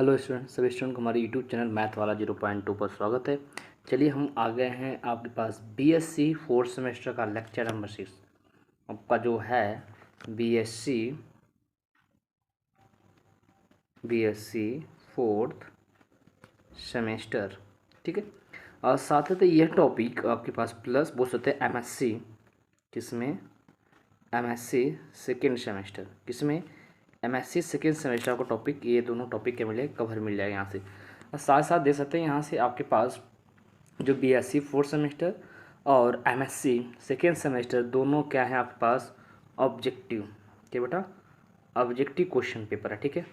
Hello student, सभी student को हमारे यूट्यूब चैनल मैथ वाला 0.2 पर स्वागत है। चलिए हम आ गए हैं आपके पास बीएससी फोर्थ सेमेस्टर का लेक्चर नंबर 6। आपका जो है बीएससी फोर्थ सेमेस्टर, ठीक है। और साथ ही यह टॉपिक आपके पास प्लस बोल सकते हैं एमएससी, किसमें एमएससी सेकेंड सेमेस्टर, किसमें एमएससी सेकेंड सेमेस्टर को टॉपिक, ये दोनों टॉपिक के मिले कवर मिल जाएगा यहाँ से। और साथ साथ दे सकते हैं यहाँ से आपके पास जो बीएससी फोर्थ सेमेस्टर और एमएससी सेकेंड सेमेस्टर दोनों क्या है आपके पास ऑब्जेक्टिव, क्या बेटा ऑब्जेक्टिव क्वेश्चन पेपर है, ठीक है।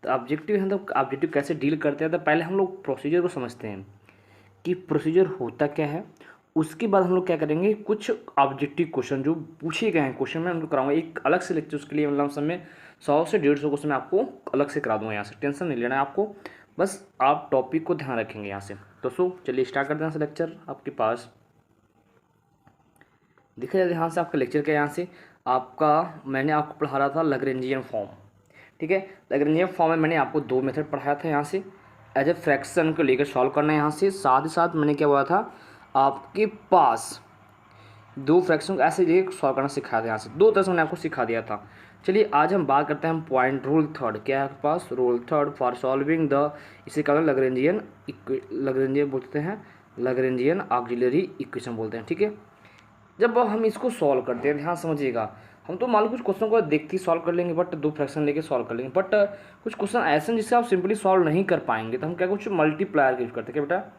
तो ऑब्जेक्टिव है, तो ऑब्जेक्टिव कैसे डील करते हैं, तो पहले हम लोग प्रोसीजर को समझते हैं कि प्रोसीजर होता क्या है। उसके बाद हम लोग क्या करेंगे, कुछ ऑब्जेक्टिव क्वेश्चन जो पूछे गए हैं क्वेश्चन में हम लोग कराऊंगा एक अलग से लेक्चर, उसके लिए मतलब समय 100 से 150 क्वेश्चन मैं आपको अलग से करा दूंगा। यहाँ से टेंशन नहीं लेना है आपको, बस आप टॉपिक को ध्यान रखेंगे यहाँ से। दोस्तों चलिए स्टार्ट करते हैं यहाँ से लेक्चर। आपके पास देखा जाए यहाँ से आपका लेक्चर क्या, यहाँ से आपका मैंने आपको पढ़ा रहा था लैग्रेंजियन फॉर्म, ठीक है। लैग्रेंजियन फॉर्म में मैंने आपको 2 मेथड पढ़ाया था यहाँ से एज ए फ्रैक्शन को लेकर सॉल्व करना है यहाँ से। साथ ही साथ मैंने क्या बोला था, आपके पास 2 फ्रैक्शन को ऐसे लेकर सॉल्व करना सिखाया था यहाँ से। 2 तरह से मैंने आपको सिखा दिया था। चलिए आज हम बात करते हैं पॉइंट रूल थर्ड, क्या है आपके पास rule third for solving the, इसे क्या लैग्रेंजियन बोलते हैं, लैग्रेंजियन ऑक्सिलरी इक्वेशन बोलते हैं, ठीक है। जब हम इसको सॉल्व करते हैं ध्यान समझिएगा, हम तो मान लो कुछ क्वेश्चन को देखते ही सॉल्व कर लेंगे, बट 2 फ्रैक्शन लेके सॉल्व कर लेंगे, बट कुछ क्वेश्चन ऐसे हैं जिससे आप सिंपली सॉल्व नहीं कर पाएंगे, तो हम क्या कुछ मल्टीप्लायर का यूज करते हैं, क्या बेटा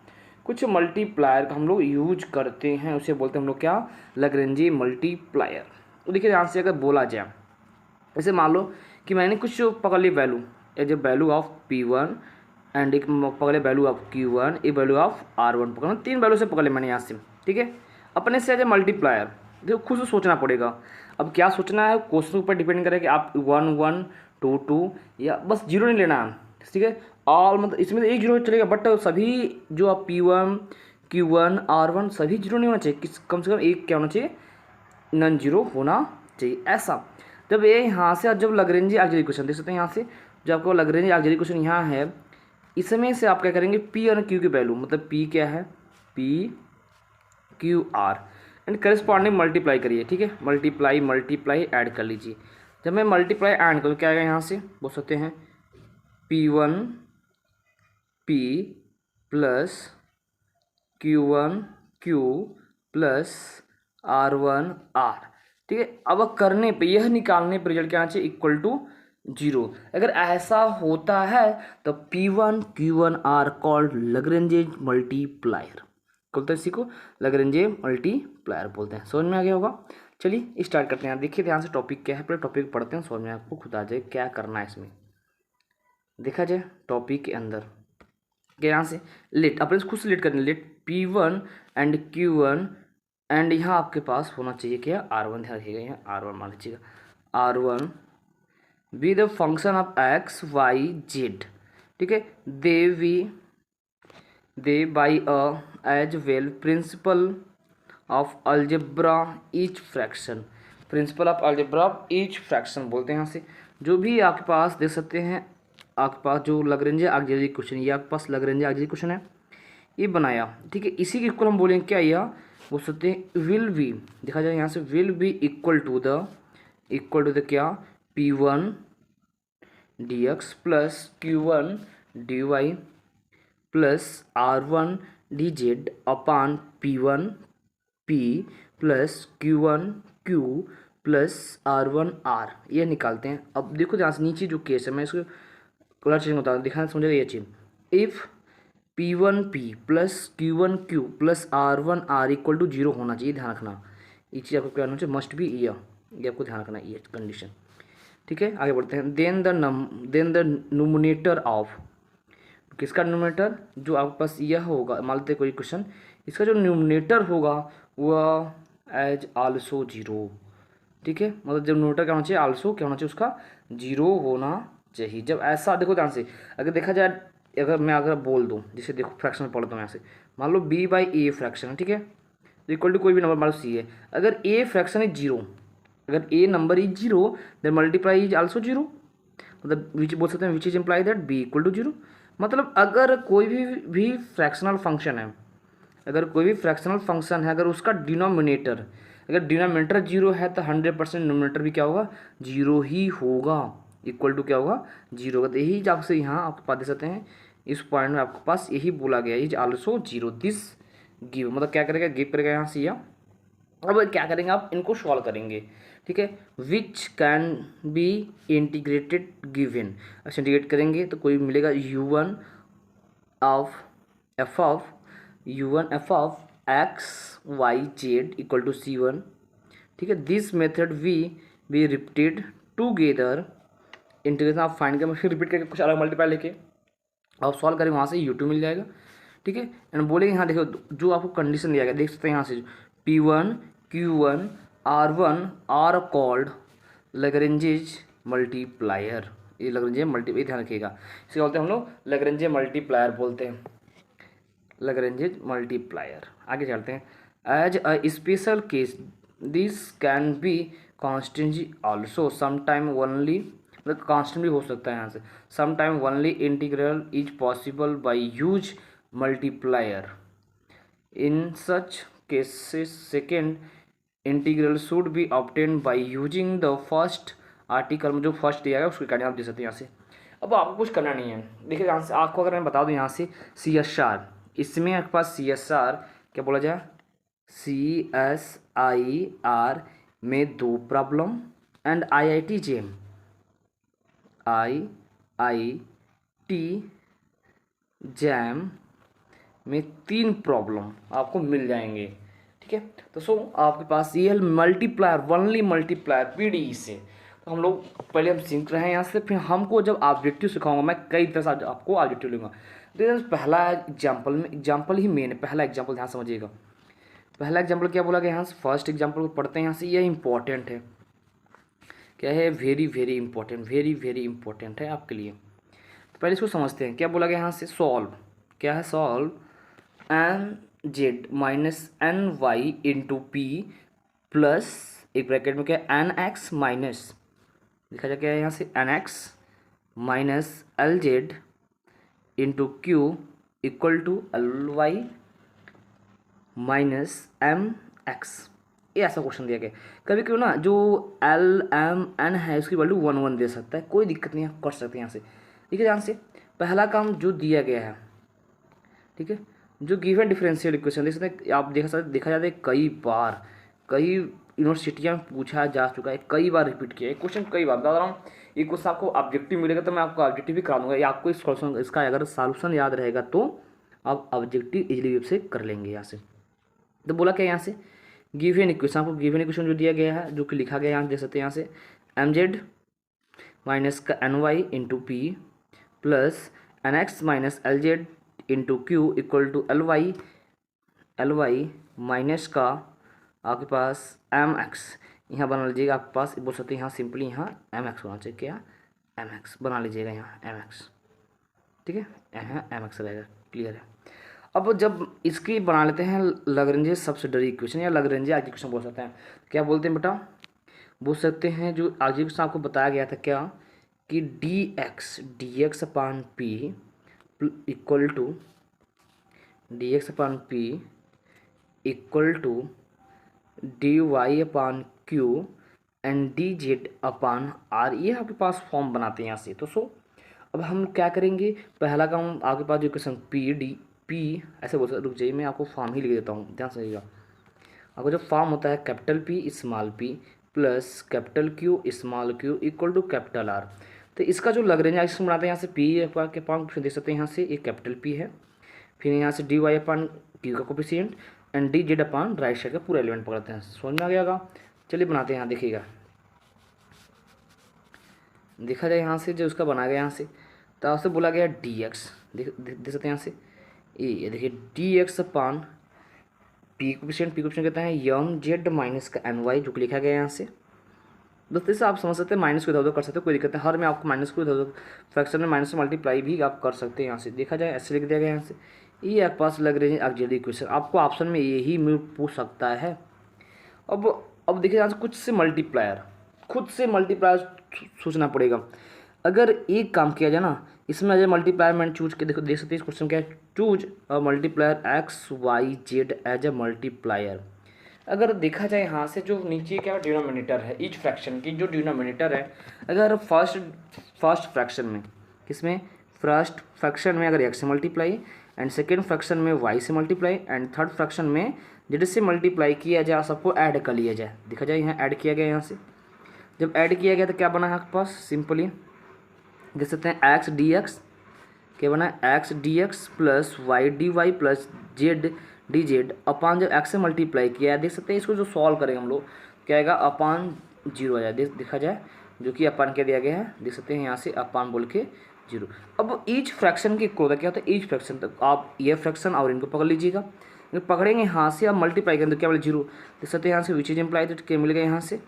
कुछ मल्टीप्लायर का हम लोग यूज करते हैं, उसे बोलते हैं हम लोग क्या लैग्रेंजी मल्टीप्लायर। तो देखिए ध्यान से अगर बोला जाए, जैसे मान लो कि मैंने कुछ पकड़ ली value, as a value of P1 and एक पकड़े वैल्यू ऑफ Q1, एक वैल्यू ऑफ R1 पकड़ा, 3 वैल्यू से पकड़ ले मैंने यहाँ से, ठीक है। अपने से एज ए मल्टीप्लायर देखो खुद से सोचना पड़ेगा। अब क्या सोचना है, क्वेश्चन ऊपर डिपेंड करेगा कि आप 1 1 2 2 या बस 0 नहीं लेना है, ठीक है। ऑल मतलब इसमें तो एक 0 चलेगा, बट सभी जो आप P1 Q1 R1 सभी 0 नहीं होना चाहिए, कम से कम एक क्या होना चाहिए, नॉन 0 होना चाहिए। ऐसा जब ये यहाँ से जब लैग्रेंजी ऑक्सिलरी इक्वेशन देख सकते हैं, यहाँ से जो आपको लैग्रेंजी ऑक्सिलरी इक्वेशन यहाँ है, इसमें से आप क्या करेंगे P और Q की वैल्यू, मतलब P क्या है P Q R and corresponding multiply करिए, ठीक है। मल्टीप्लाई ऐड कर लीजिए। जब मैं मल्टीप्लाई ऐड करूँ क्या आएगा, यहाँ से बोल सकते हैं P1 P plus Q1 Q plus R1 R, ठीक है। अब करने पे यह निकालने पर रिजल्ट क्या आना चाहिए, इक्वल टू 0। अगर ऐसा होता है तो P1 Q1 R called Lagrange multiplier, बोलते हैं इसी को लैग्रेंज मल्टीप्लायर बोलते हैं। समझ में आ गया होगा। चलिए स्टार्ट करते हैं। देखिए ध्यान से टॉपिक क्या है, पहले टॉपिक पढ़ते हैं, समझ में आपको खुद आ जाए क्या करना है इसमें। देखा जाए टॉपिक के अंदर क्या, यहाँ से लेट अपने खुद से लेट करना, late P1 and Q1 and यहाँ आपके पास होना चाहिए क्या R1, ध्यान रखिएगा यहाँ R1 मान लीजिएगा, R1 be the function of x y z, ठीक है। They by as well principle of algebra each fraction, principle of algebra each fraction बोलते हैं यहाँ से। जो भी आपके पास देख सकते हैं, आपके पास जो लैग्रेंज ऑक्सिलरी क्वेश्चन, ये आपके पास लैग्रेंज ऑक्सिलरी क्वेश्चन है, ये बनाया, ठीक है। इसी के इक्वल हम बोलेंगे क्या, यह बोल सकते हैं विल बी, देखा जाए यहाँ से will be equal to the क्या P1 dx plus Q1 dy plus R1 dz upon P1 P plus Q1 Q plus R1 R, ये निकालते हैं। अब देखो यहाँ से नीचे जो केस है, मैं इसको कलर चेंज होता है, दिखाना समझेगा ये चीज़। If P1 P plus Q1 Q plus R1 R equal to 0 होना चाहिए, ध्यान रखना ये चीज़ आपको क्या होना चाहिए, मस्ट बी ये आपको ध्यान रखना ये कंडीशन, ठीक है। आगे बढ़ते हैं। देन द नोमिनेटर ऑफ, किसका नोमिनेटर, जो आपके पास यह होगा, मान लेते कोई क्वेश्चन, इसका जो नोमिनेटर होगा वह एज आल्सो 0, ठीक है। मतलब जब नोमिनेटर क्या होना चाहिए, आल्सो क्या होना चाहिए, उसका 0 होना चाहिए। जब ऐसा देखो ध्यान से, अगर देखा जाए, अगर बोल दूँ, जैसे देखो फ्रैक्शन पढ़ता हूँ यहाँ से, मान लो B बाई A फ्रैक्शन है, ठीक है। तो इक्वल टू कोई भी नंबर मान लो C है, अगर A फ्रैक्शन इज 0, अगर A number is 0 then multiply is also 0, मतलब विच बोल सकते हैं which is imply that be equal to zero. मतलब अगर कोई भी फ्रैक्शनल फंक्शन है, अगर कोई भी फ्रैक्शनल फंक्शन है, अगर उसका डिनोमिनेटर, अगर डिनोमिनेटर जीरो है तो 100% डिनोमिनेटर भी क्या होगा, जीरो ही होगा, इक्वल टू क्या होगा, जीरो होगा। तो यही आपसे यहाँ आपके पास दे सकते हैं, इस पॉइंट में आपके पास यही बोला गया is also zero this give, मतलब क्या करेगा, गिव करेगा यहाँ से या। अब क्या करेंगे आप इनको सॉल्व करेंगे, ठीक है। Which can be integrated given, अच्छा इंटीग्रेट करेंगे तो कोई मिलेगा u1 of F of u1 F of x Y Z equal to c1, ठीक है। This method we be repeated together, integration आप फाइंड कर फिर रिपीट करके कुछ अलग मल्टीप्लाई लेके आप सॉल्व करें, वहाँ से u2 मिल जाएगा, ठीक है। एंड बोलेंगे यहाँ देखो जो आपको कंडीशन दिया गया देख सकते हैं यहाँ से, P1 Q1 R1 are called लैग्रेंजेज multiplier, ये लैग्रेंजे मल्टी ध्यान रखिएगा, इसे बोलते हैं हम लोग लैग्रेंजे मल्टीप्लायर बोलते हैं, लैग्रेंजेज मल्टीप्लायर। आगे चलते हैं। As a special case this can be constant also sometime only, मतलब कांस्टेंट भी हो सकता है यहाँ से, sometime only integral is possible by use multiplier. In such cases second integral should be obtain by using the first article में जो first दिया गया उसके कारण आप दे सकते हैं यहाँ से। अब आपको कुछ करना नहीं है, देखिए यहाँ से आपको अगर मैं बता दूँ यहाँ से CSR, इसमें आपके पास CSR क्या बोला जाए, CSIR में 2 problem and IIT JEM IIT JEM में 3 प्रॉब्लम आपको मिल जाएंगे, ठीक है। तो सो आपके पास ये है मल्टीप्लायर, ओनली मल्टीप्लायर PDE से। तो हम लोग पहले हम सीख रहे हैं यहाँ से, फिर हमको जब ऑब्जेक्टिव सिखाऊंगा मैं कई तरह से आपको ऑब्जेक्टिव लूँगा। तो पहला एग्जाम्पल में, एग्जाम्पल ही मेन है, पहला एग्जाम्पल ध्यान समझिएगा। पहला एग्जाम्पल क्या बोला गया यहाँ से, फर्स्ट एग्जाम्पल को पढ़ते हैं यहाँ से, ये इंपॉर्टेंट है, क्या है, very very important, very very important है आपके लिए। तो पहले इसको समझते हैं, क्या बोला गया यहाँ से, सॉल्व, क्या है, solve N Z minus N Y into P plus एक ब्रैकेट में क्या एन एक्स माइनस, लिखा जाए क्या है यहाँ से, N X minus L Z into Q equal to L Y minus M X. ये ऐसा क्वेश्चन दिया गया। कभी कभी ना जो एल एम एन है उसकी वैल्यू 1 1 दे सकता है, कोई दिक्कत नहीं है, कर सकते हैं यहाँ से। ठीक है, ध्यान से पहला काम जो दिया गया है, ठीक है, जो गिवन डिफरेंशियल इक्वेशन देख सकते हैं आप, देखा जाता है कई बार, कई यूनिवर्सिटियाँ में पूछा जा चुका है, कई बार रिपीट किया है क्वेश्चन, कई बार बता रहा हूँ। ये क्वेश्चन आपको ऑब्जेक्टिव मिलेगा तो मैं आपको ऑब्जेक्टिव भी करा दूंगा, या आपको इस सॉल्यूशन इसका अगर सॉल्यूशन याद रहेगा तो आप ऑब्जेक्टिव इजीली से कर लेंगे यहाँ से। तो बोला क्या यहाँ से, गिवन इक्वेशन, आपको गिवन इक्वेशन जो दिया गया है, जो कि लिखा गया है यहाँ देख सकते हैं यहाँ से, एम जेड माइनस का N Y into P plus N X minus L Z into Q equal to L Y minus का आपके पास एम एक्स, यहाँ बना लीजिएगा, आपके पास बोल सकते हैं यहाँ सिंपली यहाँ एम एक्स होना चाहिए, क्या एम एक्स बना लीजिएगा यहाँ एम एक्स, ठीक है, यहाँ एम एक्स रहेगा, क्लियर है। अब जब इसकी बना लेते हैं लैग्रेंज सब्सिडरी इक्वेशन या लैग्रेंज इक्वेशन बोल सकते हैं, क्या बोलते हैं बेटा, बोल सकते हैं जो इक्वेशन आपको बताया गया था क्या, कि D X upon P equal to D X upon P equal to D Y upon Q and D Z upon R, ये आपके पास फॉर्म बनाते हैं यहाँ से। तो सो अब हम क्या करेंगे, पहला काम आपके पास जो इक्वेशन पी ऐसे बोल सकते, रुक जाइए मैं आपको फॉर्म ही लिख देता हूँ, ध्यान समझिएगा। आपको जो फॉर्म होता है capital P small p plus capital Q small q equal to capital R। तो इसका जो लैग्रेंज इक्वेशन बनाते हैं यहाँ से P के पान देख सकते हैं यहाँ से, ये कैपिटल P है, फिर यहाँ से डी वाई अपान Q का coefficient and D z upon right side का पूरा एलिमेंट पकड़ते हैं, समझ में आ गया। चलिए बनाते हैं यहाँ, देखिएगा देखा जाए यहाँ से जो उसका बना गया यहाँ से, तो आपसे बोला गया डी एक्स, देख सकते हैं यहाँ से, ये देखिए D X upon P coefficient कहते हैं यम जेड माइनस का एन वाई, जो कि लिखा गया यहाँ से। दोस्तों इससे आप समझ सकते हैं, माइनस को इधर उधर कर सकते हो, कोई दिक्कत नहीं, हर में आपको माइनस को इधर उधर फ्रैक्शन में माइनस से मल्टीप्लाई भी आप कर सकते हैं यहाँ से, देखा जाए ऐसे लिख दिया गया यहाँ से। ये आपके पास लैग्रेंज ऑक्सिलरी इक्वेशन, आपको ऑप्शन में यही पूछ सकता है। अब देखिए यहाँ से कुछ से मल्टीप्लायर, खुद से मल्टीप्लायर सोचना पड़ेगा। अगर एक काम किया जाए ना, इसमें एज ए मल्टीप्लायर मैंने चूज के देखो, देख सकते हैं इस क्वेश्चन क्या है, choose a multiplier X Y Z as a multiplier. अगर देखा जाए यहाँ से जो नीचे क्या डिनोमिनेटर है ईच फ्रैक्शन की, जो डिनोमिनेटर है, अगर फर्स्ट फ्रैक्शन में, किसमें, फर्स्ट फ्रैक्शन में अगर एक्स से मल्टीप्लाई, एंड सेकेंड फ्रैक्शन में वाई से मल्टीप्लाई, एंड थर्ड फ्रैक्शन में जेड से मल्टीप्लाई किया जाए, सबको ऐड कर लिया जाए। देखा जाए यहाँ ऐड किया गया, यहाँ से जब ऐड किया गया तो क्या बना है आपके पास, सिंपली देख सकते हैं एक्स डी एक्स, क्या बना है x D x plus Y D Y plus Z D Z upon, जब एक्स से मल्टीप्लाई किया है देख सकते हैं, इसको जो सॉल्व करेंगे हम लोग क्या आएगा, अपान जीरो आ जाए, देखा जाए जो कि अपान क्या दिया गया है, देख सकते हैं यहाँ से अपान बोल के जीरो। अब ईच फ्रैक्शन की इक्वल होता है, क्या होता है ईच फ्रैक्शन, तक आप ये फ्रैक्शन और इनको पकड़ लीजिएगा, पकड़ेंगे यहाँ से आप मल्टीप्लाई करेंगे तो क्या बोले जीरो, देख सकते हैं यहाँ से विच इज इम्प्लाई तो क्या मिलेगा यहाँ से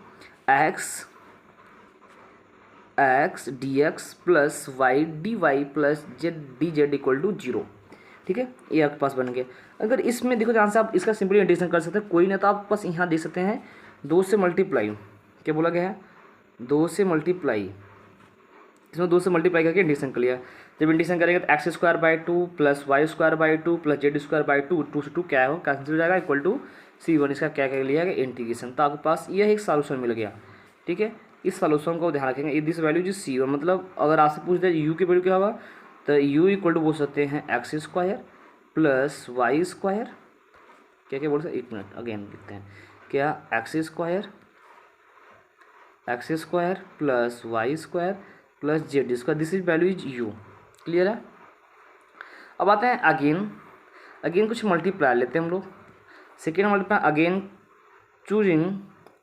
X D x plus Y D Y plus Z D Z equal to zero. ठीक है, ये आपके पास बन गया। अगर इसमें देखो जहाँ से आप इसका सिंपली इंटीग्रेशन कर सकते हैं, कोई ना तो आप बस यहाँ दे सकते हैं 2 से मल्टीप्लाई, क्या बोला गया है 2 से मल्टीप्लाई, इसमें 2 से मल्टीप्लाई करके इंटीग्रेशन कर लिया। जब इंटीग्रेशन करेंगे तो X square by two plus Y square by two plus Z square by two, 2 से 2 क्या हो कैंसिल हो जाएगा, इक्वल टू C1, इसका क्या कर लिया गया इंटीग्रेशन, तो आपके पास यह एक सॉल्यूशन मिल गया। ठीक है, इस सॉल्यूशन को ध्यान रखेंगे, दिस वैल्यू जो C1, मतलब अगर आपसे पूछ दे U की वैल्यू क्या होगा, तो U इक्वल टू बोल सकते हैं X square plus Y square, क्या क्या बोल सकते, एक मिनट अगेन लिखते हैं, क्या X square plus Y square plus Z square, this is value is U। Clear है। अब आते हैं अगेन कुछ मल्टीप्लाई लेते हैं हम लोग, second multiply again choosing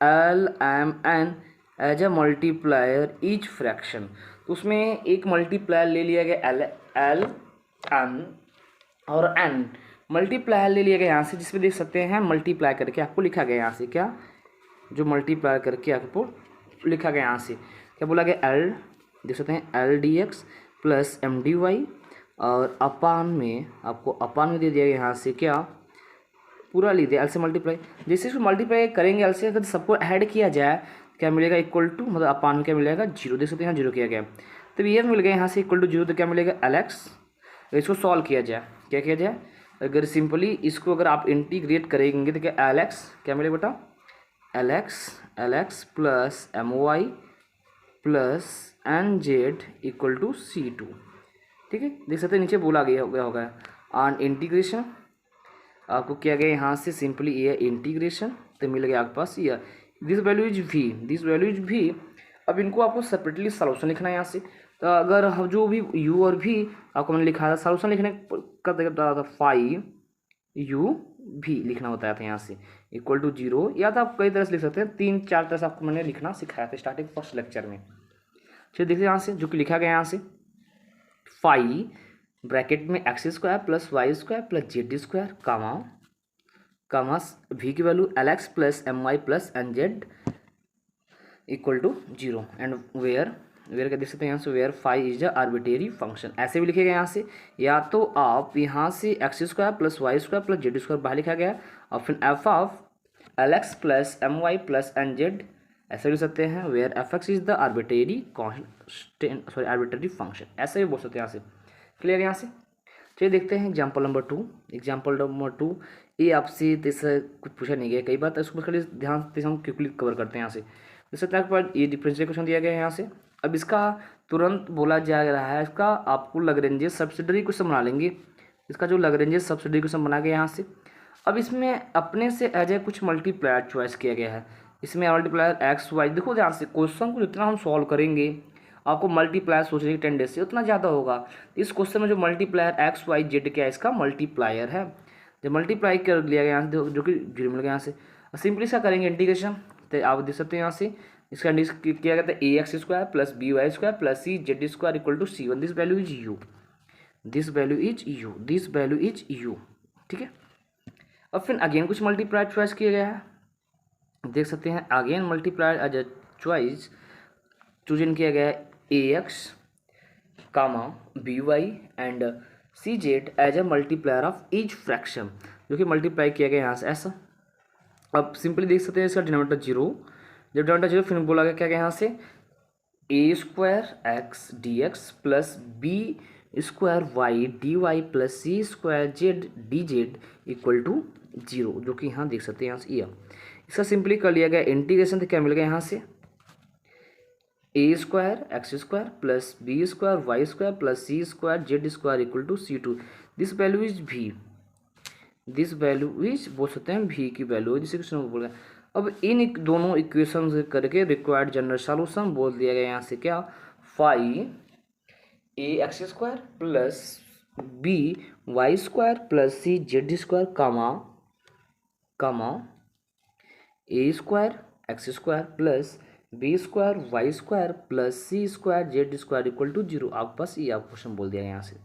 L M N as a multiplier each fraction, तो उसमें एक मल्टीप्लायर ले लिया गया एल एन और एन मल्टीप्लायर ले लिया गया यहाँ से, जिसमें देख सकते हैं मल्टीप्लाई करके आपको लिखा गया यहाँ से, क्या जो मल्टीप्लाई करके आपको लिखा गया यहाँ से, क्या बोला गया एल, देख सकते हैं L D x plus M D Y, और अपान में आपको अपान में दे दिया गया यहाँ से क्या पूरा लिख दिया एल से मल्टीप्लाई। जैसे इसको मल्टीप्लाई करेंगे एल से, अगर सबको ऐड किया जाए क्या मिलेगा इक्वल टू, मतलब अपान में क्या मिलेगा जीरो, देख सकते हैं यहाँ जीरो किया गया, तो ये मिल गया यहाँ से इक्वल टू जीरो, तो क्या मिलेगा एल एक्स। इसको सॉल्व किया जाए, क्या किया जाए, अगर सिंपली इसको अगर आप इंटीग्रेट करेंगे तो क्या एल एक्स क्या मिलेगा बेटा, L x plus M Y plus N Z equal to C2। ठीक है, देख सकते हैं नीचे बोला गया होगा ऑन इंटीग्रेशन, आपको किया गया यहाँ से सिंपली ये इंटीग्रेशन, तो मिल गया आपके पास ये दिस वैल्यू इज V। अब इनको आपको सेपरेटली सॉल्यूशन लिखना है यहाँ से, तो अगर हम जो भी U और V आपको मैंने लिखा था, सॉल्यूशन लिखने का था फाइव U V लिखना होता था यहाँ से इक्वल टू जीरो, या तो आप कई तरह से लिख सकते हैं, 3-4 तरह से आपको मैंने लिखना सिखाया था स्टार्टिंग फर्स्ट लेक्चर में। चलिए देखिए यहाँ से जो कि लिखा गया यहाँ से फाइव ब्रैकेट में x square plus Y square plus Z square comma V की value l x plus M Y plus N Z equal to zero, and where क्या देख सकते हैं यहाँ से where five is the arbitrary function, ऐसे भी लिखेगा यहाँ से, या तो आप यहाँ से X square plus Y square plus Z square बाहर लिखा गया, और फिर F of L x plus M Y plus N Z ऐसे लिख सकते हैं, where F X is the arbitrary arbitrary function, ऐसे भी बोल सकते हैं यहाँ से। क्लियर यहाँ से। चलिए देखते हैं एग्जाम्पल नंबर टू। ये आपसे जैसे कुछ पूछा नहीं गया कई बार, तो इसको खाली ध्यान से हम क्विकली कवर करते हैं यहाँ से। जैसे आपके पास ये डिफरेंशियल क्वेश्चन दिया गया है यहाँ से, अब इसका तुरंत बोला जा रहा है, इसका आपको लैग्रेंज सब्सिडरी क्वेश्चन बना लेंगे, इसका जो लैग्रेंज सब्सिडरी क्वेश्चन बना गया यहाँ से। अब इसमें अपने से एज ए कुछ मल्टीप्लायर चॉइस किया गया है, इसमें मल्टीप्लायर एक्स वाई, देखो ध्यान से क्वेश्चन को जितना हम सॉल्व करेंगे आपको मल्टीप्लायर सोचने की टेंडेंसी उतना ज़्यादा होगा। इस क्वेश्चन में जो मल्टीप्लायर एक्स वाई जेड क्या है, इसका मल्टीप्लायर है, जब मल्टीप्लाई कर लिया गया यहाँ से जो कि जीरो मिल गया यहाँ से, सिंपली इसका करेंगे इंटीग्रेशन, तो आप देख सकते हैं यहाँ से इसका किया गया था a x square plus B Y square plus C Z square equal to C1, this value is you. ठीक है, अब फिर अगेन कुछ मल्टीप्लायर चॉइस किया गया है, देख सकते हैं again multiplier as a choice chosen किया गया है a x comma b y and c z as a multiplier of each fraction, जो कि मल्टीप्लाई किया गया यहाँ से ऐसा। अब सिंपली देख सकते हैं इसका डिनोमिनेटर जीरो, जब डिनोमिनेटर जीरो फिर बोला गया क्या यहाँ से a square x D x plus B square y D Y plus C square z D Z equal to zero, जो कि यहाँ देख सकते हैं यहाँ से ये इसका सिंपली कर लिया गया इंटीग्रेशन, तो क्या मिल गया यहाँ से a square x square plus B square Y square plus C square Z square equal to c two. This value is भी, दिस वैल्यू इज बोल सकते हैं भी की वैल्यू, जिसे क्वेश्चन में बोल रहे हैं। अब इन दोनों इक्वेशन करके रिक्वायर्ड जनरल सॉल्यूशन बोल दिया गया यहाँ से क्या, phi A x square plus B Y square plus C Z square comma A square x square plus B square Y square plus C square Z square equal to zero. आपके पास ये आप क्वेश्चन बोल दिया गया यहाँ से,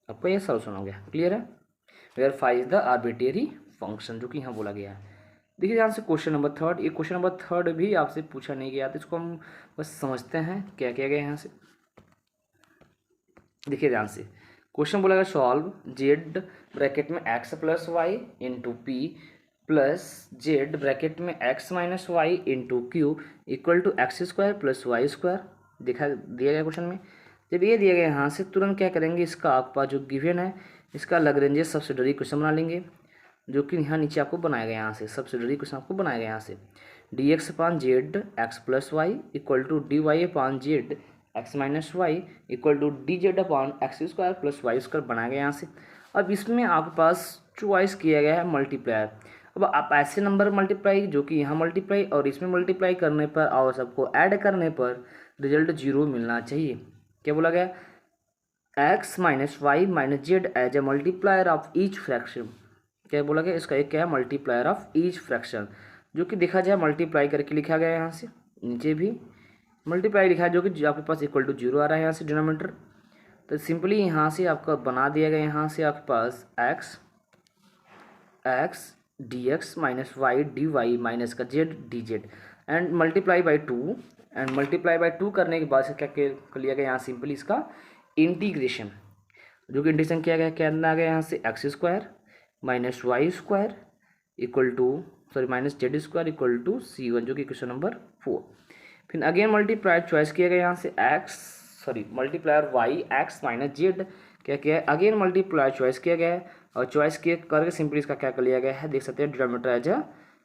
आपका ये सॉल्यूशन हो गया। क्लियर है, where phi is the arbitrary function, जो कि यहाँ बोला गया है। देखिए ध्यान से क्वेश्चन नंबर थर्ड, ये क्वेश्चन नंबर थर्ड भी आपसे पूछा नहीं गया, तो इसको हम बस समझते हैं क्या किया गया यहाँ से। देखिए ध्यान से क्वेश्चन बोला गया सॉल्व जेड ब्रैकेट में x plus y into P plus z bracket में x minus y into Q equal to x square plus Y square, दिया गया क्वेश्चन में। जब ये दिया गया यहाँ से तुरंत क्या करेंगे, इसका आपके पास जो गिवन है इसका लैग्रेंज सब्सिडरी क्वेश्चन बना लेंगे, जो कि यहाँ नीचे आपको बनाया गया यहाँ से सब्सिडरी क्वेश्चन आपको बनाया गया यहाँ से D X upon Z X plus Y equal to D Y upon Z x minus Y equal to D Z upon X square plus Y square बनाया गया यहाँ से। अब इसमें आपके पास चॉइस किया गया है मल्टीप्लायर। अब आप ऐसे नंबर मल्टीप्लाई जो कि यहाँ मल्टीप्लाई और इसमें मल्टीप्लाई करने पर और सबको ऐड करने पर रिजल्ट जीरो मिलना चाहिए। क्या बोला गया, X minus Y minus Z as a multiplier of each fraction. क्या बोला गया, इसका एक क्या है मल्टीप्लायर ऑफ ईच फ्रैक्शन, जो कि देखा जाए मल्टीप्लाई करके लिखा गया है यहाँ से, नीचे भी मल्टीप्लाई लिखा है जो कि आपके पास इक्वल टू जीरो आ रहा है यहाँ से डिनोमिनेटर। तो सिंपली यहाँ से आपका बना दिया गया यहाँ से आपके पास x D x minus y D Y minus का z D z and multiply by two, and multiply by two करने के बाद से क्या कर लिया गया यहाँ सिंपली इसका इंटीग्रेशन, जो कि इंटीग्रेशन किया गया क्या आ गया यहाँ से X square minus Y square equal to minus Z square equal to C one, जो कि क्वेश्चन नंबर 4। फिर अगेन मल्टीप्लाई चॉइस किया गया यहाँ से multiplier Y X minus Z क्या किया है, अगेन मल्टीप्लाई चॉइस किया गया है और चॉइस किए करके सिंपली इसका क्या कर लिया गया है, देख सकते हैं डिनोमिनेटर एज अ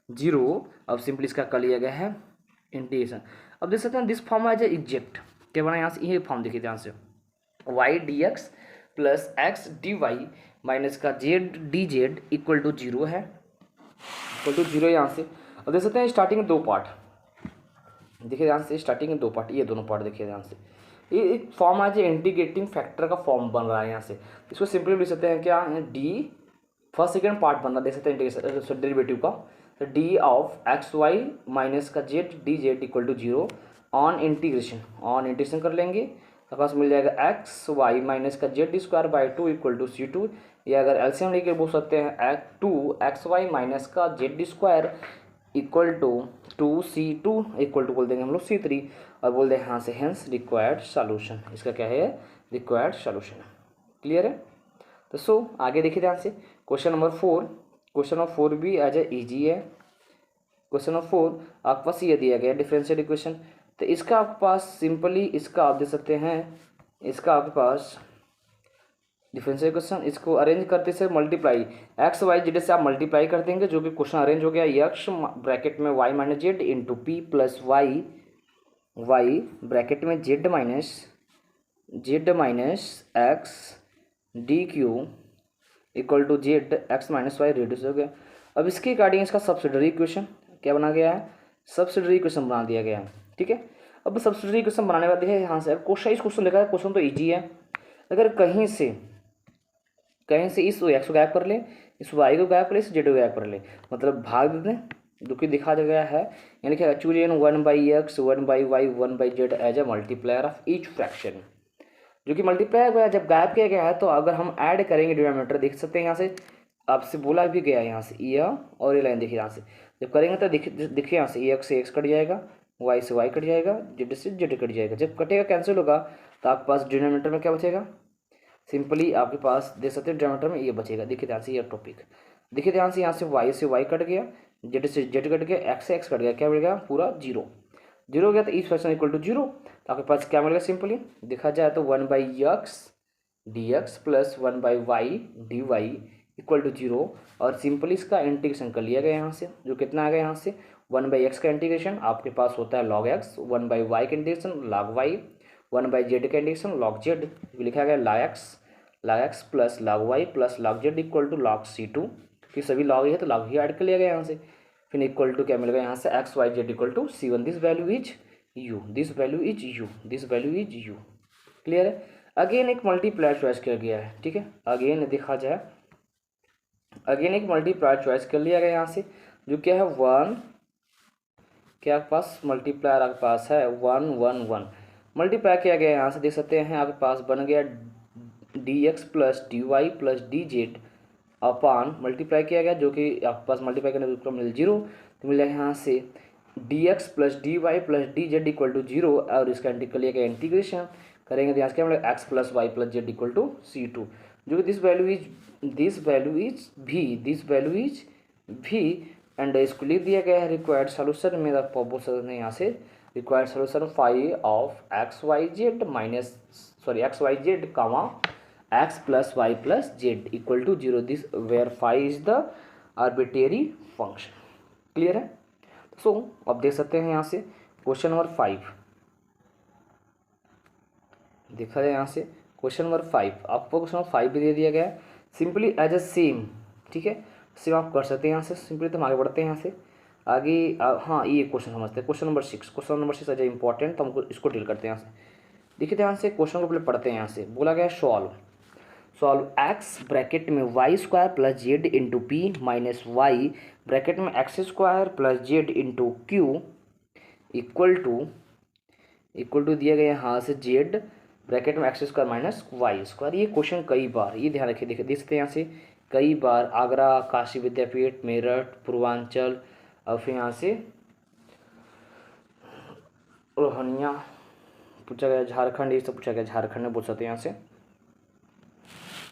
जीरो। अब सिंपली इसका कर लिया गया है इंटीग्रेशन। अब देख सकते हैं this form as a exact, क्या बना यहाँ से ये फॉर्म देखिए ध्यान से, y d x plus x d Y minus का z D Z equal to zero है, इक्वल टू जीरो यहाँ से। अब देख सकते हैं स्टार्टिंग में दो पार्ट, देखिए ध्यान से स्टार्टिंग में दो पार्ट, ये दोनों पार्ट देखिए ध्यान से, ये एक फॉर्म आज इंटीग्रेटिंग फैक्टर का फॉर्म बन रहा है यहाँ से। इसको सिंपली लिख सकते हैं क्या, डी फर्स्ट सेकंड पार्ट बन रहा है, देख सकते हैं इंटीग्रेशन डेरिवेटिव का, तो d of x Y minus का z D Z equal to zero on integration कर लेंगे, तो पास मिल जाएगा एक्स वाई माइनस का z square by two equal to c two, या अगर एलसीएम लेके बोल सकते हैं टू एक्स वाई माइनस का z square equal to c two equal to बोल देंगे हम लोग सी थ्री, और बोल दें यहाँ से हेंस रिक्वायर्ड सॉल्यूशन, इसका क्या है रिक्वायर्ड सॉल्यूशन। क्लियर है, तो सो आगे देखिए ध्यान से क्वेश्चन नंबर 4, क्वेश्चन नंबर 4 भी एज ए ईजी है। क्वेश्चन नंबर 4 आपके पास ये दिया गया डिफरेंशियल इक्वेशन, तो इसका आपके पास सिंपली इसका आप दे सकते हैं, इसका आपके पास डिफरेंशियल इक्वेशन इसको अरेंज करते से मल्टीप्लाई एक्स वाई जेड से आप मल्टीप्लाई कर देंगे, जो कि क्वेश्चन अरेंज हो गया एक्स ब्रैकेट में y minus z into P plus y bracket में z minus x d q equal to z x minus y reduce हो गया। अब इसके अकॉर्डिंग इसका सब्सिडरी इक्वेशन क्या बना गया है, सब्सिडरी इक्वेशन बना दिया गया है। ठीक है, अब सब्सिडरी इक्वेशन बनाने के बाद देखिए यहाँ से क्वेश्चन, इस क्वेश्चन लिखा है, क्वेश्चन तो ईजी है, अगर कहीं से इस एक्स को गायब कर ले, इस वाई को गायब कर ले, इस जेड को गायब कर ले, मतलब भाग दें, जो कि दिखा गया है, यानी कि choose N 1/x 1/y 1/z as a multiplier of each fraction, जो कि मल्टीप्लायर जब गायब किया गया है तो अगर हम ऐड करेंगे डिनोमिनेटर, देख सकते हैं यहाँ से आपसे बोला भी गया है यहाँ से ये और ये लाइन देखिए यहाँ से जब करेंगे तो देखिए यहाँ से एक्स से एक्स कट जाएगा, वाई से वाई कट जाएगा, जेड से जेड कट जाएगा, जब कटेगा कैंसिल होगा तो आपके पास डिनोमिनेटर में क्या बचेगा, सिंपली आपके पास देख सकते हैं डिनोमिनेटर में ये बचेगा। देखिए ध्यान से ये टॉपिक, देखिए ध्यान से यहाँ से वाई कट गया, जेड से जेड कट गया, एक्स से एक्स कट गया, क्या मिल गया पूरा जीरो। जीरो हो गया तो each fraction equal to zero, तो आपके पास क्या मिलेगा सिंपली देखा जाए तो 1/x dx plus 1/y dy equal to zero. और सिंपली इसका इंटीग्रेशन कर लिया गया यहाँ से, जो कितना आ गया यहाँ से 1/x का इंटीग्रेशन आपके पास होता है log x, 1/y का इंटीग्रेशन log y, 1/z का इंटीग्रेशन log z, लिखा गया log x plus log y plus log z equal to log c2, कि सभी log है तो log ही ऐड कर लिया गया यहाँ से। फिर इक्वल टू क्या मिलेगा यहाँ से x y z equal to c1, this value is u, this value is u, this value is u। Clear है। अगेन एक मल्टीप्लाई चॉइस किया गया है, ठीक है। अगेन देखा जाए, अगेन एक मल्टीप्लाई चॉइस कर लिया गया यहाँ से, जो क्या है 1, क्या आपके पास मल्टीप्लायर आपके पास है 1 1 1, मल्टीप्लाई किया गया यहाँ से देख सकते हैं आपके पास बन गया dx plus dy plus dz अपान मल्टीप्लाई किया गया, जो कि आपके पास मल्टीप्लाई करने पर मिल जीरो, तो मिल जाएगा यहाँ से dx plus dy plus dz equal to zero, और इसका कर लिया गया इंटीग्रेशन करेंगे तो यहाँ से क्या मिलेगा x plus Y plus Z equal to c2, जो कि this value is v and इसको लिख दिया गया है रिक्वायर्ड सोल्यूशन में। आप बोल सकते हैं यहाँ से required solution phi of x Y Z comma X plus Y plus Z equal to zero, this where phi is the arbitrary function. Clear है। सो अब देख सकते हैं यहाँ से क्वेश्चन नंबर 5 देखा जाए, यहाँ से क्वेश्चन नंबर 5 आपको क्वेश्चन नंबर 5 भी दे दिया गया है सिंपली एज अ सेम, ठीक है। सेम आप कर सकते हैं यहाँ से सिंपली। तो हम आगे बढ़ते हैं यहाँ से आगे। हाँ ये क्वेश्चन समझते हैं, question number 6, question number 6 as a important, तो हमको इसको डील करते हैं यहाँ से। देखिए ध्यान से क्वेश्चन को पहले पढ़ते हैं। यहाँ से बोला गया सॉल्व एक्स ब्रैकेट में y square plus Z into p minus y bracket में x square plus Z into Q equal to दिया गया यहाँ से जेड ब्रैकेट में x square minus Y square. ये क्वेश्चन कई बार, ये ध्यान रखिए, देखिए देख सकते हैं यहाँ से कई बार आगरा, काशी विद्यापीठ, मेरठ, पूर्वांचल और फिर यहाँ से रोहनिया पूछा गया, झारखंड, ये सब पूछा गया, झारखंड में बोल सकते हैं यहाँ से।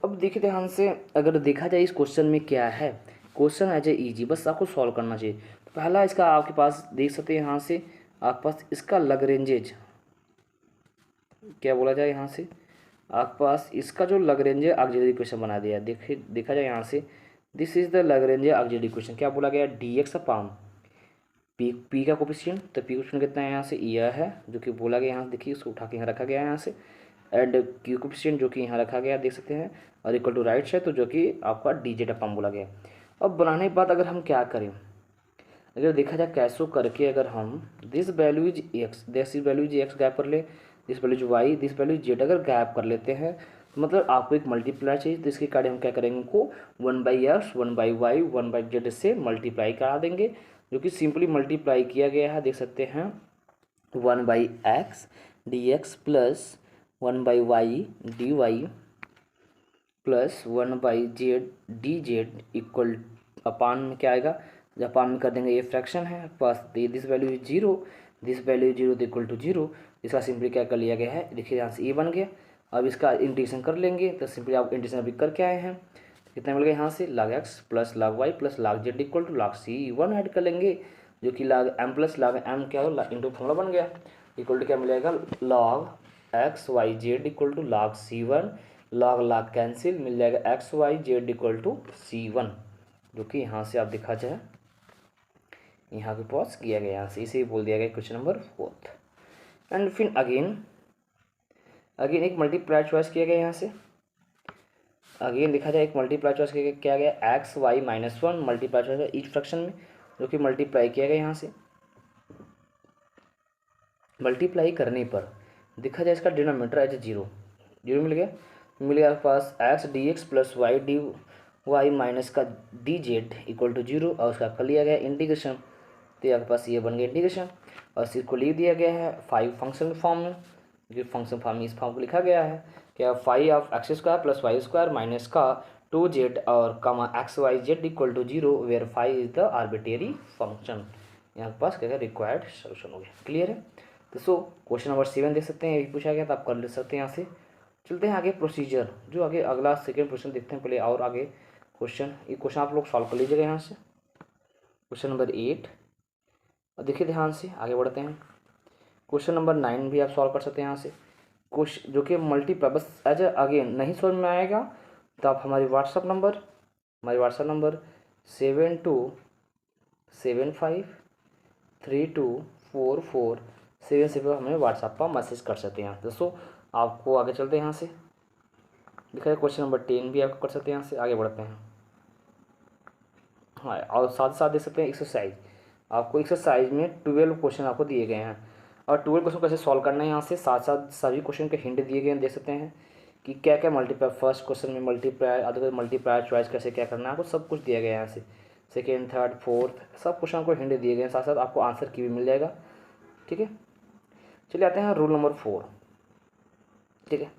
अब देखिए ध्यान से अगर देखा जाए इस क्वेश्चन में क्या है, क्वेश्चन एज ए ईजी, बस आपको सॉल्व करना चाहिए। तो पहला इसका आपके पास देख सकते हैं यहाँ से आपके पास इसका लैग्रेंजेज क्या बोला जाए, यहाँ से आपके पास इसका जो लैग्रेंज ऑक्सिलरी इक्वेशन बना दिया है। देखिए देखा जाए यहाँ से this is the Lagrange auxiliary equation. क्या बोला गया dx अपान पी का कोफिशिएंट, तो पी कोफिशिएंट कितना है यहाँ से यह है, जो कि बोला गया यहाँ से, देखिए इसको उठा के यहाँ रखा गया है यहाँ से, एंड क्यू कोफिशिएंट जो कि यहाँ रखा गया देख सकते हैं, और इक्वल टू राइट है तो जो कि आपका dz अपान बोला गया। अब बनाने के बाद अगर हम क्या करें, अगर देखा जाए कैसो करके अगर हम this value is X gap कर ले, this value is Y, this value Z अगर गैप कर लेते हैं तो मतलब आपको एक मल्टीप्लाई चाहिए, तो इसके कारण हम क्या करेंगे, इनको 1/x 1/y 1/z से मल्टीप्लाई करा देंगे, जो कि सिंपली मल्टीप्लाई किया गया है देख सकते हैं 1/x dx plus 1/y dy plus 1/z dz equal upon में क्या आएगा, जापान में कर देंगे, ये फ्रैक्शन है पास, this value is zero, this value is zero equal to zero. इसका सिंपली क्या कर लिया गया है, देखिए यहाँ से ये बन गया। अब इसका इंटीग्रेशन कर लेंगे, तो सिंपली आप इंटीग्रेशन अभी करके आए हैं, कितना मिल गया यहाँ से log x plus log y plus log z equal to log c1 add कर लेंगे, जो कि log m plus log m क्या हो इंटू फॉर्मूला बन गया, इक्वल टू क्या मिलेगा log x y z equal to log c1, log cancel मिल जाएगा x y z equal to c1, जो कि यहाँ से आप देखा जाए यहाँ पे पॉज किया गया, यहाँ से इसे ही बोल दिया गया क्वेश्चन नंबर 4। एंड फिर अगेन एक मल्टीप्लाई चॉइस किया गया यहाँ से, अगेन देखा जाए एक मल्टीप्लाई चॉइस किया गया X Y minus 1 multiply choice each fraction में, जो कि मल्टीप्लाई किया गया यहाँ से। मल्टीप्लाई करने पर देखा जाए इसका डिनोमिनेटर एज जीरो मिल गया आपके पास x D x plus Y D Y minus का d Z equal to zero, और उसका कर लिया गया इंटीग्रेशन, तो आपके पास ये बन गया इंटीग्रेशन, और इसी को लिख दिया गया है 5 फंक्शन फॉर्म में, जो फंक्शन फॉर्म में इस फॉर्म को लिखा गया है क्या 5 of X square plus Y square minus का 2z और comma X Y Z equal to zero where 5 is the arbitrary function. यहाँ पास क्या रिक्वायर्ड सोल्यूशन हो गया। क्लियर है। तो सो क्वेश्चन नंबर 7 देख सकते हैं, यही पूछा गया, तो आप कर ले सकते हैं। यहाँ से चलते हैं आगे प्रोसीजर, जो आगे अगला सेकेंड क्वेश्चन देखते हैं पहले, और आगे क्वेश्चन, ये क्वेश्चन आप लोग सॉल्व कर लीजिएगा यहाँ से। क्वेश्चन नंबर 8 और देखिए ध्यान से आगे बढ़ते हैं। क्वेश्चन नंबर 9 भी आप सॉल्व कर सकते हैं यहाँ से। क्वेश्चन जो कि मल्टीपर्पस एज अगेन नहीं समझ में आएगा तो आप हमारे व्हाट्सअप नंबर 7275324477 पर हमें व्हाट्सएप पर मैसेज कर सकते हैं दोस्तों। आपको आगे चलते हैं यहाँ से, दिखाइए क्वेश्चन नंबर 10 भी आपको कर सकते हैं। यहाँ से आगे बढ़ते हैं। हाँ, और साथ साथ देख सकते हैं एक्सरसाइज। आपको एक्सरसाइज में 12 क्वेश्चन आपको दिए गए हैं और 12 क्वेश्चन कैसे सॉल्व करना है यहाँ से, साथ साथ सभी क्वेश्चन के हिंट दिए गए हैं। देख सकते हैं कि क्या क्या मल्टीप्लाई, फर्स्ट क्वेश्चन में मल्टीप्लाई, अदर मल्टीप्लाई चॉइस कैसे क्या करना है, आपको सब कुछ दिया गया है यहाँ से। सेकेंड, थर्ड, फोर्थ सब क्वेश्चन को हिंट दिए गए हैं, साथ साथ आपको आंसर की भी मिल जाएगा। ठीक है, चलिए आते हैं रूल नंबर 4। ठीक है,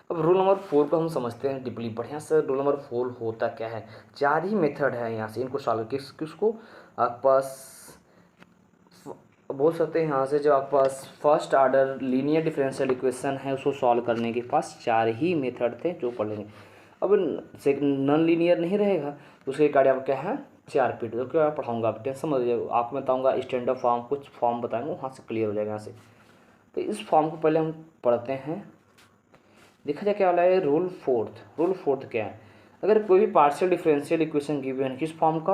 अब रूल नंबर 4 को हम समझते हैं डीपली बढ़िया से। रूल नंबर 4 होता क्या है, 4 ही मेथड है यहाँ से इनको सॉल्व किसको आपके पास बोल सकते हैं यहाँ से। जो आपके पास first order linear differential equation है उसको सॉल्व करने के पास 4 ही मेथड थे जो पढ़ लेंगे। अब नॉन लीनियर नहीं रहेगा तो उसके कार्य आप क्या है 4 पीट जो क्या पढ़ाऊँगा, आप टेंशन समझ जाइए। आपको बताऊँगा स्टैंडर्ड फॉर्म, कुछ फॉर्म बताएंगे वहाँ से क्लियर हो जाएगा यहाँ से। तो इस फॉर्म को पहले हम पढ़ते हैं। देखा जाए क्या वाला है रूल फोर्थ क्या है, अगर कोई भी पार्शियल डिफरेंशियल इक्वेशन गिवन है किस फॉर्म का,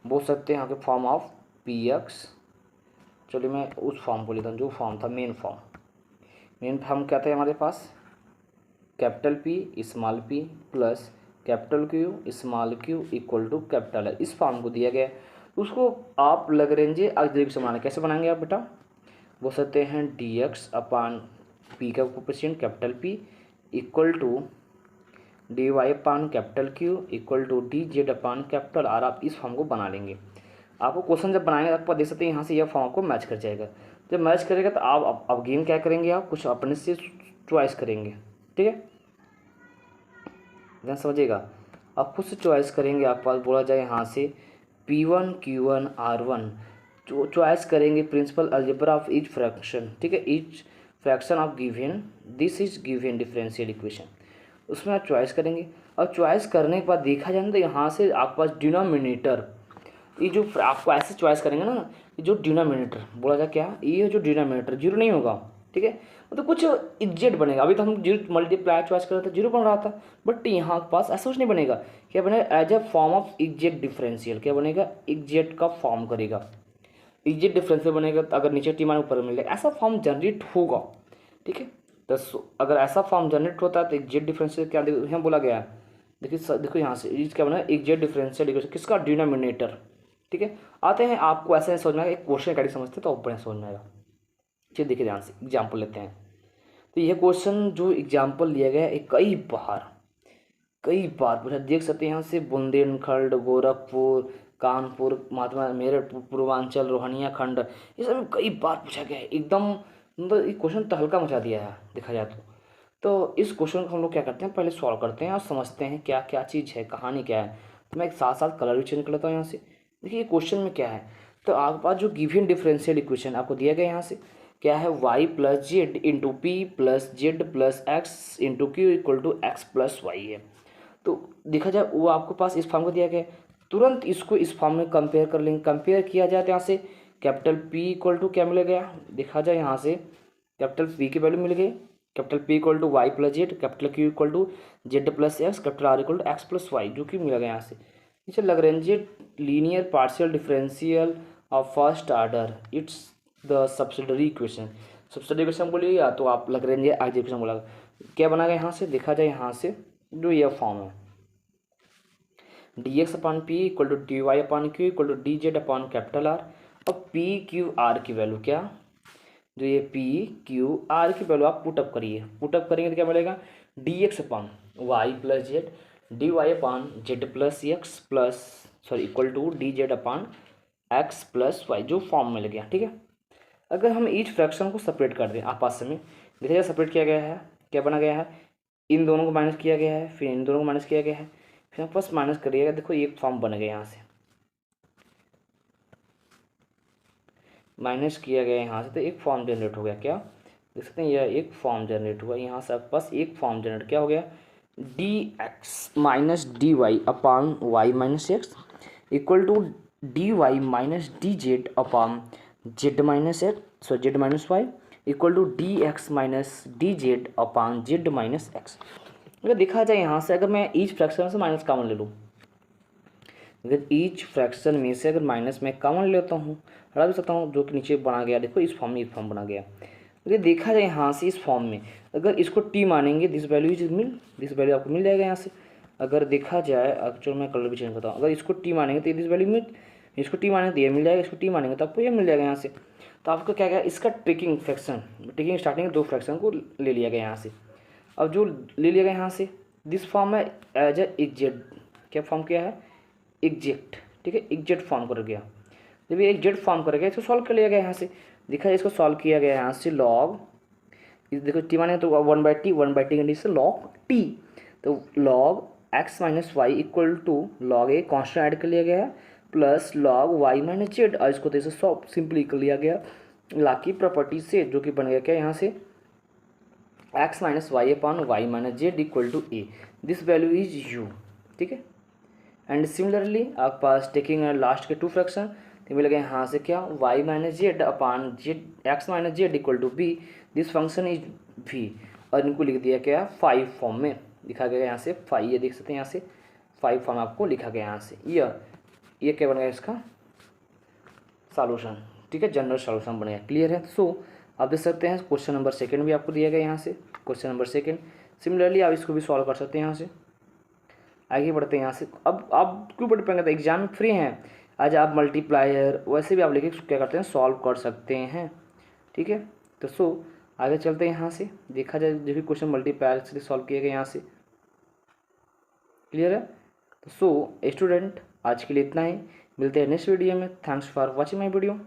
बोल सकते हैं यहाँ के फॉर्म ऑफ पी एक्स। चलिए मैं उस फॉर्म को लेता हूँ जो फॉर्म था मेन फॉर्म क्या था हमारे पास, capital p small p plus capital q small q equal to capital है। इस फॉर्म को दिया गया है, उसको आप लैग्रेंज एल्जेब्रा बनाना कैसे बनाएंगे आप बेटा, बोल सकते हैं डी एक्स अपान पी का coefficient capital P equal to D Y upon capital Q equal to D Z upon capital R. आप इस फॉर्म को बना लेंगे। आपको क्वेश्चन जब बनाएंगे आपको देख सकते हैं यहाँ से यह फॉर्म को मैच कर जाएगा। जब मैच करेगा तो आप अब गेम क्या करेंगे, आप कुछ अपने से चॉइस करेंगे। ठीक है, ध्यान समझिएगा, आप खुद से चॉइस करेंगे। आपके पास बोला जाए यहाँ से P1 Q1 R1 जो चॉइस करेंगे principal algebra of each fraction. ठीक है, each fraction of given this is given differential equation, उसमें आप चॉइस करेंगे। और चॉइस करने के बाद देखा जाए तो यहाँ से आपके पास डिनोमिनेटर, ये जो आपको ऐसे चॉइस करेंगे ना, ये जो डिनोमिनेटर बोला जाए क्या, ये जो डिनोमिनेटर जीरो नहीं होगा। ठीक है, मतलब कुछ इग्जेक्ट बनेगा। अभी तो हम जीरो मल्टीप्लाई चॉइस कर रहे थे जीरो बन रहा था, बट यहाँ के पास ऐसा कुछ नहीं बनेगा। क्या बनेगा, as a form of exact differential, क्या बनेगा इग्जेक्ट का फॉर्म करेगा, इग्जेक्ट डिफरेंशियल बनेगा। तो अगर नीचे टी मान ऊपर मिलेगा ऐसा फॉर्म जनरेट होगा। ठीक है, तो अगर ऐसा फॉर्म जनरेट होता है तो इग्जेक्ट डिफरेंशियल क्या यहाँ बोला गया है, देखिए देखो यहाँ से क्या बना इग्जेक्ट डिफरेंशियल इक्वेशन किसका, डिनोमिनेटर। ठीक है, आते हैं आपको ऐसे नहीं समझना है, एक क्वेश्चन कैसे समझते तो बढ़िया समझ में आएगा। चलिए देखिए ध्यान से एग्जाम्पल लेते हैं। तो यह क्वेश्चन जो एग्जाम्पल लिया गया है कई बार पूछा, देख सकते हैं यहाँ से बुंदेलखंड, गोरखपुर, कानपुर, महात्मा मेरठ, पूर्वांचल, रोहनिया खंड, ये सब कई बार पूछा गया है। एकदम मतलब ये क्वेश्चन तो हल्का मचा दिया है देखा जाए तो इस क्वेश्चन को हम लोग क्या करते हैं पहले सॉल्व करते हैं और समझते हैं क्या क्या चीज़ है, कहानी क्या है। तो मैं एक साथ साथ कलर भी चेंज कर लेता हूँ यहाँ से। देखिए क्वेश्चन में क्या है, तो आपके पास जो गिवन डिफरेंशियल इक्वेशन आपको दिया गया यहाँ से क्या है, y plus Z into P plus Z plus X into Q equal to X plus Y है। तो देखा जाए वो आपके पास इस फॉर्म को दिया गया है, तुरंत इसको इस फॉर्म में कंपेयर कर लेंगे। कंपेयर किया जाए तो यहाँ से कैपिटल P इक्वल टू क्या मिलेगा, देखा जाए यहाँ से कैपिटल P की वैल्यू मिल गई, capital P equal to Y plus Z, capital Q equal to Z plus X, capital R equal to X plus Y, जो कि मिलेगा यहाँ से। नीचे Lagrange linear partial differential of first order it's the subsidiary equation. Subsidiary equation बोलिए या तो आप लैग्रेंज इक्वेशन बोला, क्या बना गया यहाँ से, देखा जाए यहाँ से जो यह फॉर्म है D X upon P equal to D Y upon Q equal to D Z upon capital R. अब पी क्यू आर की वैल्यू क्या, जो ये पी क्यू आर की वैल्यू आप पुटअप करिए, पुटअप करेंगे तो क्या मिलेगा, D X upon Y plus Z, D Y upon Z plus X plus sorry equal to D Z upon X plus Y, जो फॉर्म मिल गया। ठीक है, अगर हम ईच फ्रैक्शन को सेपरेट कर दें आपस में, देखिए जाए सेपरेट किया गया है, क्या बना गया है, इन दोनों को माइनस किया गया है, फिर इन दोनों को माइनस किया गया है, फिर आपस माइनस करिएगा, देखो एक फॉर्म बन गया यहाँ से, माइनस किया गया यहाँ से तो एक फॉर्म जनरेट हो गया। क्या देख सकते हैं, यह एक फॉर्म जनरेट हुआ यहाँ से, आपके पास एक फॉर्म जनरेट क्या हो गया, D x minus D Y upon Y minus X equal to D Y minus D Z upon Z minus X Z minus Y equal to D x minus D Z upon Z minus X. अगर देखा जाए यहाँ से, अगर मैं each fraction से minus common ले लूँ, अगर ईच फ्रैक्शन में से अगर माइनस में कॉमन ले लेता हूँ, हटा भी सकता हूँ, जो कि नीचे बना गया, देखो इस फॉर्म में, इस फॉर्म बना गया। अगर देखा जाए यहाँ से इस फॉर्म में, अगर इसको टी मानेंगे, this value is mill, this value आपको मिल जाएगा यहाँ से। अगर देखा जाए, एक्चुअल मैं कलर भी चेंज करता हूँ, अगर इसको टी मानेंगे तो दिस वैल्यू मिल, इसको टी मानेंगे तो ये मिल जाएगा, इसको टी मानेंगे तो आपको ये मिल जाएगा यहाँ से। तो आपको क्या क्या इसका ट्रिकिंग फ्रैक्शन, ट्रिकिंग स्टार्टिंग दो फ्रैक्शन को ले लिया गया यहाँ से। अब जो ले लिया गया यहाँ से, दिस फॉर्म है एज ए एग्जेक्ट, क्या फॉर्म किया है, एग्जेक्ट, ठीक है, एग्जेक्ट फॉर्म कर गया। जब ये एग्जेक्ट फॉर्म कर गया, इसको सॉल्व कर लिया गया यहाँ से। देखा जाए इसको सॉल्व किया गया यहाँ से, लॉग, इस देखो टी माने तो 1/t, 1/t condition log t, तो log x minus Y equal to log a constant add कर लिया गया है plus log y minus z, और इसको तो इसे सॉल्व सिंपली कर लिया गया ला की प्रॉपर्टी से, जो कि बन गया क्या यहाँ से, X minus Y upon Y minus Z equal to A, this value is you, ठीक है। एंड सिमिलरली आपके पास टेकिंग लास्ट के टू फ्रैक्शन, तो मिल गया यहाँ से क्या, Y minus Z upon Z x minus Z equal to B, this function is भी, और इनको लिख दिया क्या, 5 फॉर्म में लिखा गया यहाँ से 5, ये देख सकते हैं यहाँ से 5 फॉर्म आपको लिखा गया यहाँ से। ये क्या बन गया इसका सॉल्यूशन, ठीक है, जनरल सॉल्यूशन बन गया। क्लियर है। सो आप देख सकते हैं क्वेश्चन नंबर सेकंड भी आपको दिया गया यहाँ से, क्वेश्चन नंबर सेकंड। सिमिलरली आप इसको भी सॉल्व कर सकते हैं यहाँ से। आगे बढ़ते हैं यहाँ से। अब आप क्यों पढ़ पाएंगे, तो एग्जाम में फ्री हैं आज, आप मल्टीप्लायर वैसे भी आप लेके क्या करते हैं, सॉल्व कर सकते हैं, ठीक है। तो सो आगे चलते हैं यहाँ से। देखा जाए जो भी क्वेश्चन मल्टीप्लायर से सॉल्व किए गए यहाँ से। क्लियर है। तो सो स्टूडेंट आज के लिए इतना ही, मिलते हैं नेक्स्ट वीडियो में। Thanks for watching my video.